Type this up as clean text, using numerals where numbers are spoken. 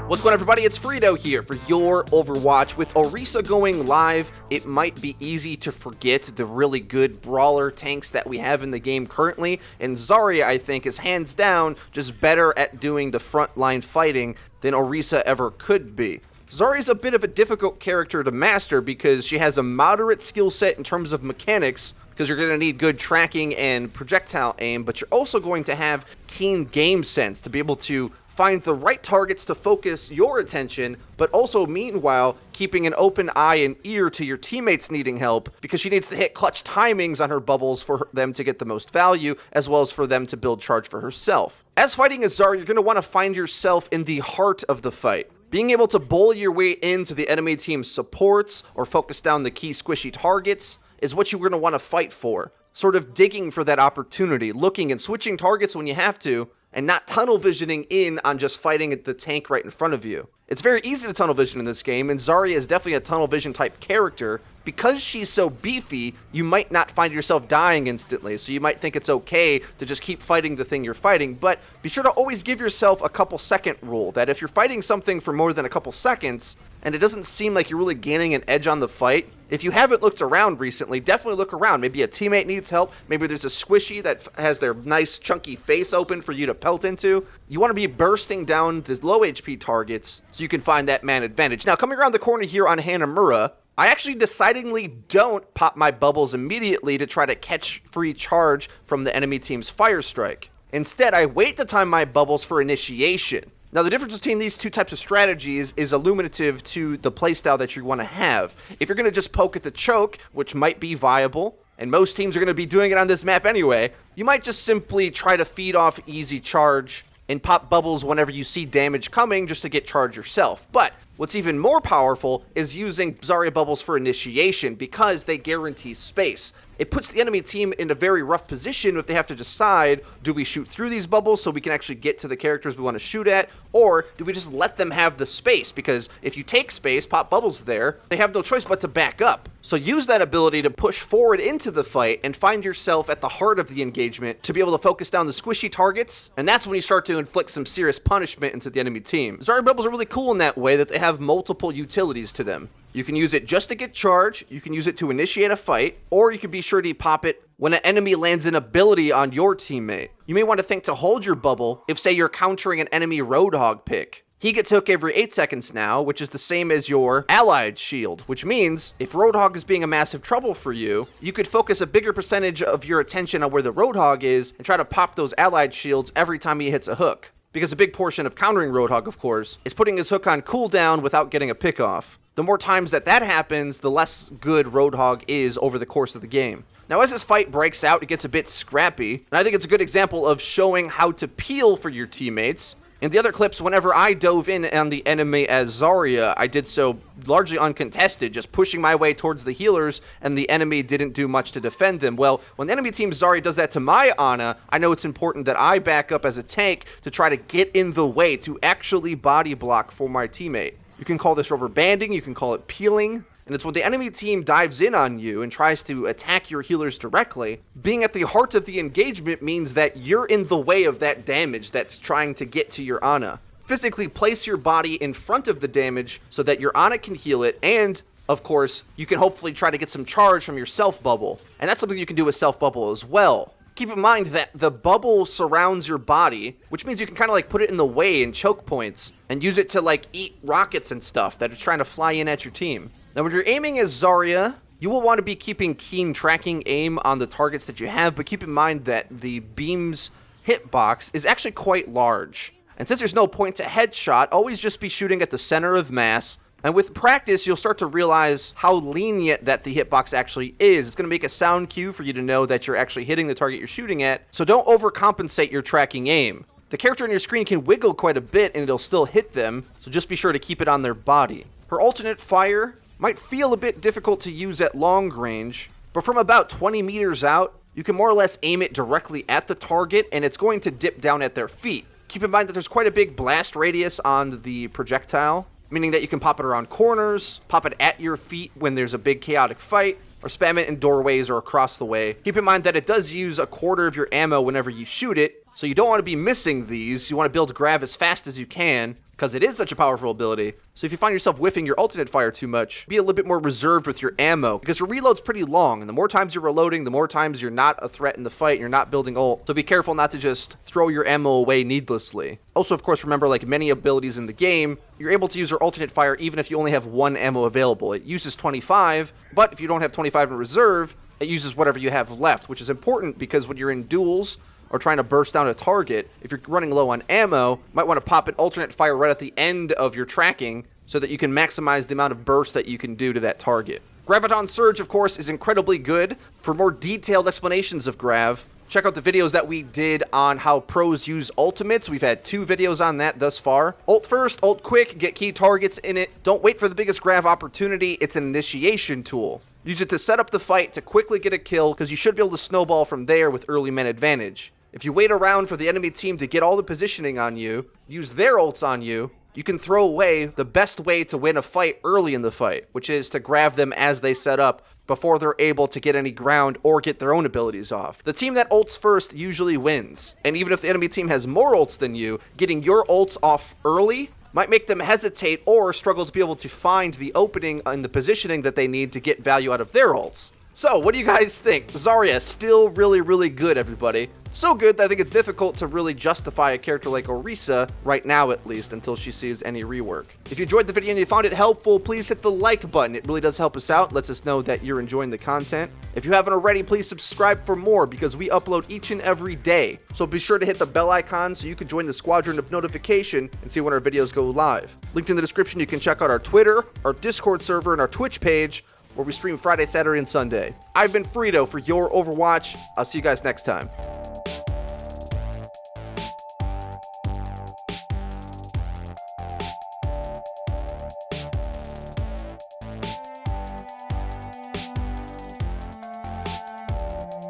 What's going on, everybody? It's FREEDO here for your Overwatch. With Orisa going live, it might be easy to forget the really good brawler tanks that we have in the game currently, and Zarya, I think, is hands down just better at doing the frontline fighting than Orisa ever could be. Zarya's a bit of a difficult character to master because she has a moderate skill set in terms of mechanics, because you're going to need good tracking and projectile aim, but you're also going to have keen game sense to be able to find the right targets to focus your attention, but also meanwhile keeping an open eye and ear to your teammates needing help, because she needs to hit clutch timings on her bubbles for them to get the most value, as well as for them to build charge for herself. As fighting as Zarya, you're going to want to find yourself in the heart of the fight. Being able to bully your way into the enemy team's supports or focus down the key squishy targets is what you're going to want to fight for. Sort of digging for that opportunity, looking and switching targets when you have to, and not tunnel visioning in on just fighting at the tank right in front of you. It's very easy to tunnel vision in this game, and Zarya is definitely a tunnel vision type character. Because she's so beefy, you might not find yourself dying instantly, so you might think it's okay to just keep fighting the thing you're fighting, but be sure to always give yourself a couple second rule, that if you're fighting something for more than a couple seconds, and it doesn't seem like you're really gaining an edge on the fight, if you haven't looked around recently, definitely look around. Maybe a teammate needs help. Maybe there's a squishy that has their nice chunky face open for you to pelt into. You want to be bursting down the low HP targets so you can find that man advantage. Now, coming around the corner here on Hanamura, I actually decidedly don't pop my bubbles immediately to try to catch free charge from the enemy team's fire strike. Instead, I wait to time my bubbles for initiation. Now, the difference between these two types of strategies is illuminative to the playstyle that you want to have. If you're going to just poke at the choke, which might be viable, and most teams are going to be doing it on this map anyway, you might just simply try to feed off easy charge and pop bubbles whenever you see damage coming just to get charge yourself. But what's even more powerful is using Zarya bubbles for initiation, because they guarantee space. It puts the enemy team in a very rough position if they have to decide, do we shoot through these bubbles so we can actually get to the characters we want to shoot at, or do we just let them have the space? Because if you take space, pop bubbles there, they have no choice but to back up. So use that ability to push forward into the fight and find yourself at the heart of the engagement to be able to focus down the squishy targets, and that's when you start to inflict some serious punishment into the enemy team. Zarya bubbles are really cool in that way, that they have multiple utilities to them. You can use it just to get charge, you can use it to initiate a fight, or you can be sure to pop it when an enemy lands an ability on your teammate. You may want to think to hold your bubble if, say, you're countering an enemy Roadhog pick. He gets hooked every 8 seconds now, which is the same as your allied shield, which means if Roadhog is being a massive trouble for you, you could focus a bigger percentage of your attention on where the Roadhog is and try to pop those allied shields every time he hits a hook. Because a big portion of countering Roadhog, of course, is putting his hook on cooldown without getting a pick off. The more times that happens, the less good Roadhog is over the course of the game. Now, as this fight breaks out, it gets a bit scrappy, and I think it's a good example of showing how to peel for your teammates. In the other clips, whenever I dove in on the enemy as Zarya, I did so largely uncontested, just pushing my way towards the healers, and the enemy didn't do much to defend them. Well, when the enemy team Zarya does that to my Ana, I know it's important that I back up as a tank to try to get in the way, to actually body block for my teammate. You can call this rubber banding, you can call it peeling, and it's when the enemy team dives in on you and tries to attack your healers directly. Being at the heart of the engagement means that you're in the way of that damage that's trying to get to your Ana. Physically place your body in front of the damage so that your Ana can heal it, and of course, you can hopefully try to get some charge from your self bubble. And that's something you can do with self bubble as well. Keep in mind that the bubble surrounds your body, which means you can kind of like put it in the way in choke points and use it to like eat rockets and stuff that are trying to fly in at your team. Now, when you're aiming as Zarya, you will want to be keeping keen tracking aim on the targets that you have, but keep in mind that the beam's hitbox is actually quite large. And since there's no point to headshot, always just be shooting at the center of mass. And with practice, you'll start to realize how lenient that the hitbox actually is. It's going to make a sound cue for you to know that you're actually hitting the target you're shooting at, so don't overcompensate your tracking aim. The character on your screen can wiggle quite a bit and it'll still hit them, so just be sure to keep it on their body. Her alternate fire might feel a bit difficult to use at long range, but from about 20 meters out, you can more or less aim it directly at the target and it's going to dip down at their feet. Keep in mind that there's quite a big blast radius on the projectile, meaning that you can pop it around corners, pop it at your feet when there's a big chaotic fight, or spam it in doorways or across the way. Keep in mind that it does use a quarter of your ammo whenever you shoot it, So you don't want to be missing these. You want to build Grav as fast as you can, because it is such a powerful ability. So if you find yourself whiffing your alternate fire too much, be a little bit more reserved with your ammo, because your reload's pretty long, and the more times you're reloading, the more times you're not a threat in the fight, you're not building ult. So be careful not to just throw your ammo away needlessly. Also, of course, remember, like many abilities in the game, you're able to use your alternate fire even if you only have 1 ammo available. It uses 25, but if you don't have 25 in reserve, it uses whatever you have left, which is important because when you're in duels, or trying to burst down a target, if you're running low on ammo, you might want to pop an alternate fire right at the end of your tracking so that you can maximize the amount of burst that you can do to that target. Graviton Surge, of course, is incredibly good. For more detailed explanations of Grav, check out the videos that we did on how pros use ultimates. We've had 2 videos on that thus far. Ult first, ult quick, get key targets in it. Don't wait for the biggest Grav opportunity. It's an initiation tool. Use it to set up the fight to quickly get a kill because you should be able to snowball from there with early man advantage. If you wait around for the enemy team to get all the positioning on you, use their ults on you, you can throw away the best way to win a fight early in the fight, which is to grab them as they set up before they're able to get any ground or get their own abilities off. The team that ults first usually wins, and even if the enemy team has more ults than you, getting your ults off early might make them hesitate or struggle to be able to find the opening and the positioning that they need to get value out of their ults. So, what do you guys think? Zarya, still really, really good, everybody. So good that I think it's difficult to really justify a character like Orisa, right now at least, until she sees any rework. If you enjoyed the video and you found it helpful, please hit the like button. It really does help us out, lets us know that you're enjoying the content. If you haven't already, please subscribe for more, because we upload each and every day. So be sure to hit the bell icon so you can join the squadron of notification and see when our videos go live. Linked in the description, you can check out our Twitter, our Discord server, and our Twitch page, where we stream Friday, Saturday, and Sunday. I've been FREEDO for Your Overwatch. I'll see you guys next time.